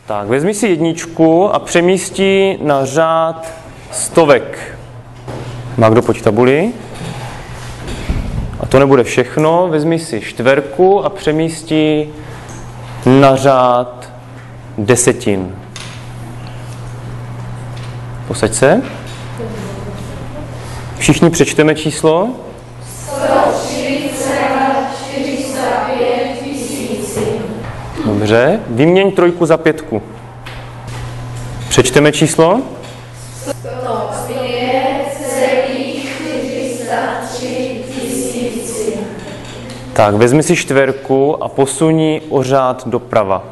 Tak, vezmi si jedničku a přemístí na řád stovek. Magdo, pojď tabuli. A to nebude všechno. Vezmi si čtverku a přemístí na řád desetin. Posaď se. Všichni přečteme číslo. 140,405 tisíc. Dobře. Vyměň trojku za pětku. Přečteme číslo. 105,403 tisíc. Tak, vezmi si čtverku a posun ji o řád doprava.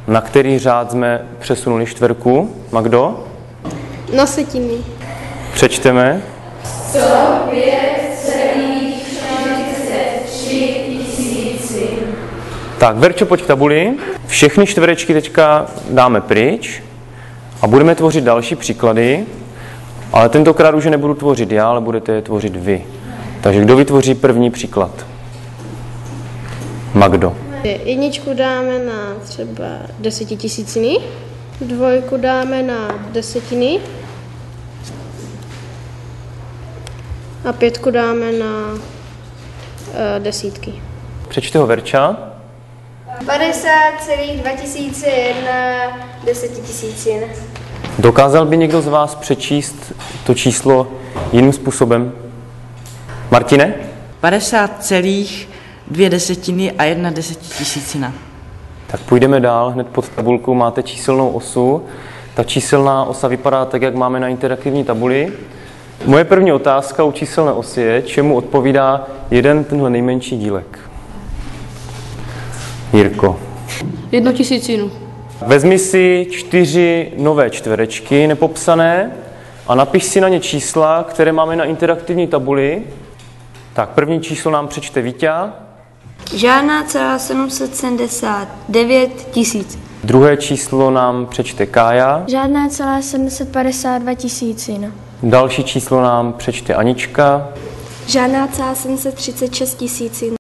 Na který řád jsme přesunuli čtverku? Magdo? Na setiny. Přečteme. 105,43 tisíc. Tak, Verčo, pojď k tabuli. Všechny čtverečky teďka dáme pryč a budeme tvořit další příklady, ale tentokrát už je nebudu tvořit já, ale budete je tvořit vy. Takže kdo vytvoří první příklad? Magdo. Jedničku dáme na třeba 10 tisíciny, dvojku dáme na desetiny a pětku dáme na desítky. Přečte ho Verča. 50,2001 desetitisícin. Dokázal by někdo z vás přečíst to číslo jiným způsobem? Martine? 50,2 a 1 desetitisícina. Tak půjdeme dál, hned pod tabulkou máte číselnou osu. Ta číselná osa vypadá tak, jak máme na interaktivní tabuli. Moje první otázka u číselné osy je, čemu odpovídá jeden tenhle nejmenší dílek. Jirko. 1 tisícinu. Vezmi si 4 nové čtverečky nepopsané a napiš si na ně čísla, které máme na interaktivní tabuli. Tak první číslo nám přečte Víťa. Žádná celá 779 tisíc. Druhé číslo nám přečte Kája. Žádná celá 752 tisícin. Další číslo nám přečte Anička. Žádná celá 736 tisícin.